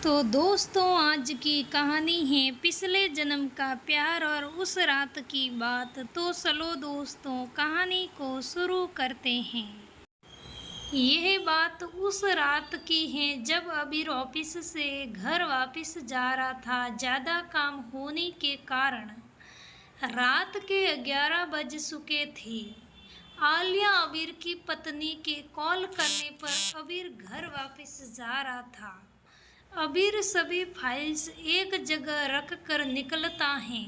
तो दोस्तों, आज की कहानी है पिछले जन्म का प्यार और उस रात की बात। तो चलो दोस्तों, कहानी को शुरू करते हैं। यह बात उस रात की है जब अबीर ऑफिस से घर वापस जा रहा था। ज़्यादा काम होने के कारण रात के 11 बज चुके थे। आलिया अबीर की पत्नी के कॉल करने पर अबीर घर वापस जा रहा था। अबीर सभी फाइल्स एक जगह रख कर निकलता है।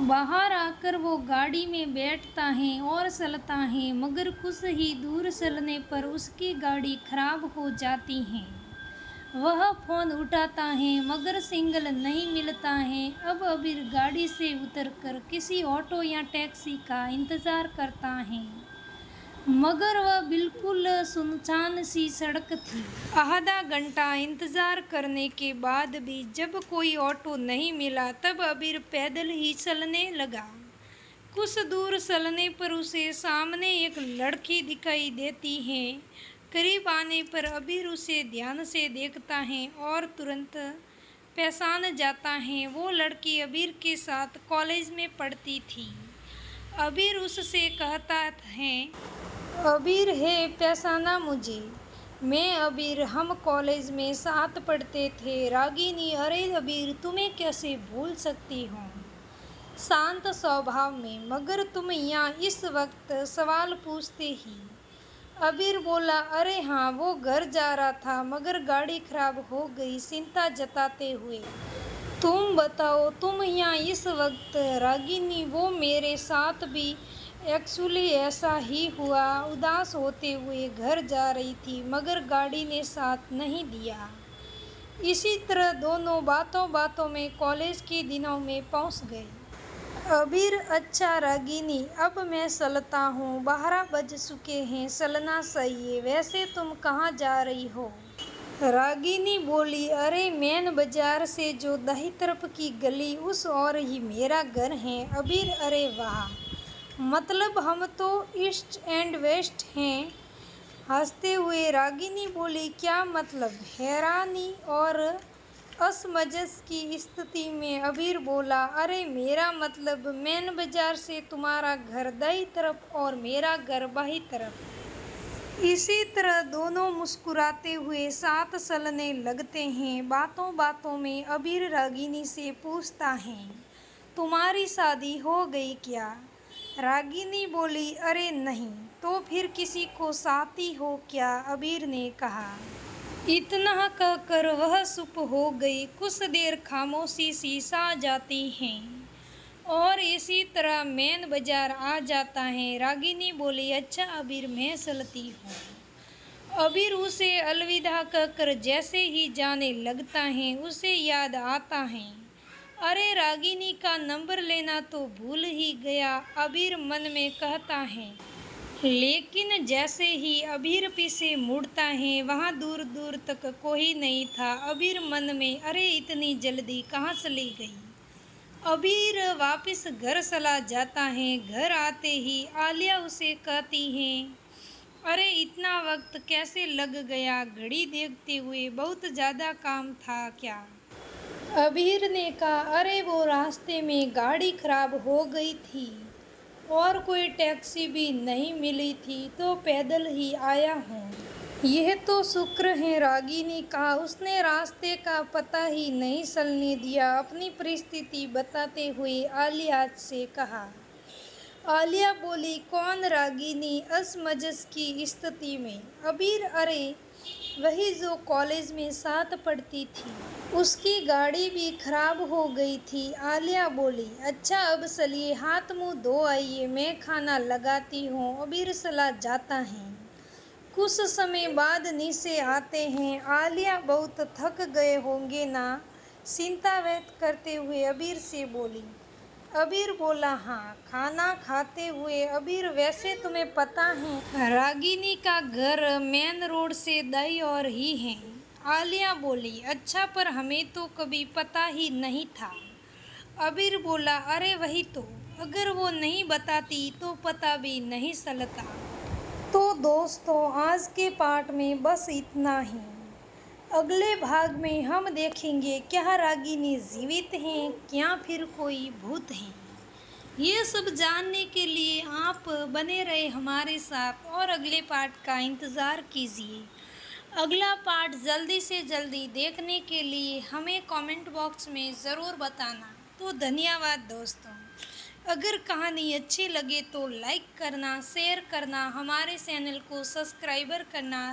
बाहर आकर वो गाड़ी में बैठता है और चलता है, मगर कुछ ही दूर चलने पर उसकी गाड़ी खराब हो जाती है। वह फ़ोन उठाता है मगर सिग्नल नहीं मिलता है। अब अबीर गाड़ी से उतरकर किसी ऑटो या टैक्सी का इंतज़ार करता है, मगर वह बिल्कुल सुनसान सी सड़क थी। आधा घंटा इंतज़ार करने के बाद भी जब कोई ऑटो नहीं मिला, तब अबीर पैदल ही चलने लगा। कुछ दूर चलने पर उसे सामने एक लड़की दिखाई देती है। करीब आने पर अबीर उसे ध्यान से देखता है और तुरंत पहचान जाता है। वो लड़की अबीर के साथ कॉलेज में पढ़ती थी। अबीर उससे कहता है, अबीर है, पहचाना मुझे? मैं अबीर, हम कॉलेज में साथ पढ़ते थे। रागिनी, अरे अबीर, तुम्हें कैसे भूल सकती हूँ? शांत स्वभाव में, मगर तुम यहाँ इस वक्त सवाल पूछते ही। अबीर बोला, अरे हाँ, वो घर जा रहा था मगर गाड़ी खराब हो गई, चिंता जताते हुए। तुम बताओ, तुम यहाँ इस वक्त? रागिनी, वो मेरे साथ भी एक्चुअली ऐसा ही हुआ। उदास होते हुए घर जा रही थी मगर गाड़ी ने साथ नहीं दिया। इसी तरह दोनों बातों बातों में कॉलेज के दिनों में पहुंच गए। अबीर, अच्छा रागिनी, अब मैं चलता हूँ, 12 बज चुके हैं, चलना चाहिए। वैसे तुम कहाँ जा रही हो? रागिनी बोली, अरे मेन बाजार से जो दाहिनी तरफ की गली, उस और ही मेरा घर है। अबीर, अरे वाह, मतलब हम तो ईस्ट एंड वेस्ट हैं। हंसते हुए रागिनी बोली, क्या मतलब? हैरानी और असमंजस की स्थिति में अबीर बोला, अरे मेरा मतलब मेन बाजार से तुम्हारा घर दाईं तरफ और मेरा घर बाईं तरफ। इसी तरह दोनों मुस्कुराते हुए साथ चलने लगते हैं। बातों बातों में अबीर रागिनी से पूछता है, तुम्हारी शादी हो गई क्या? रागिनी बोली, अरे नहीं, तो फिर किसी को चाहती हो क्या? अबीर ने कहा। इतना कहकर वह चुप हो गई। कुछ देर खामोशी सी छा जाती है और इसी तरह मेन बाजार आ जाता है। रागिनी बोली, अच्छा अबीर, मैं चलती हूँ। अबीर उसे अलविदा कहकर जैसे ही जाने लगता है, उसे याद आता है, अरे रागिनी का नंबर लेना तो भूल ही गया। अबीर मन में कहता है। लेकिन जैसे ही अबीर पीछे मुड़ता है, वहाँ दूर दूर तक कोई नहीं था। अबीर मन में, अरे इतनी जल्दी कहाँ चली गई? अबीर वापस घर चला जाता है। घर आते ही आलिया उसे कहती है, अरे इतना वक्त कैसे लग गया? घड़ी देखते हुए बहुत ज़्यादा काम था क्या? अबीर ने कहा, अरे वो रास्ते में गाड़ी खराब हो गई थी और कोई टैक्सी भी नहीं मिली थी, तो पैदल ही आया हूँ। यह तो शुक्र है, रागिनी कहा। उसने रास्ते का पता ही नहीं चलने दिया। अपनी परिस्थिति बताते हुए आलिया से कहा। आलिया बोली, कौन? रागिनी असमंजस की स्थिति में। अबीर, अरे वही जो कॉलेज में साथ पढ़ती थी, उसकी गाड़ी भी खराब हो गई थी। आलिया बोली, अच्छा अब चलिए, हाथ मुंह धो आइए, मैं खाना लगाती हूँ। अबीर चला जाता है। कुछ समय बाद नीचे आते हैं। आलिया बहुत थक गए होंगे ना? चिंता व्यक्त करते हुए अबीर से बोली। अबीर बोला, हाँ, खाना खाते हुए। अबीर, वैसे तुम्हें पता है रागिनी का घर मेन रोड से दाईं ओर ही है? आलिया बोली, अच्छा, पर हमें तो कभी पता ही नहीं था। अबीर बोला, अरे वही तो, अगर वो नहीं बताती तो पता भी नहीं चलता। तो दोस्तों, आज के पार्ट में बस इतना ही। अगले भाग में हम देखेंगे क्या रागिनी जीवित हैं क्या फिर कोई भूत है। ये सब जानने के लिए आप बने रहे हमारे साथ और अगले पार्ट का इंतज़ार कीजिए। अगला पार्ट जल्दी से जल्दी देखने के लिए हमें कमेंट बॉक्स में ज़रूर बताना। तो धन्यवाद दोस्तों। अगर कहानी अच्छी लगे तो लाइक करना, शेयर करना, हमारे चैनल को सब्सक्राइबर करना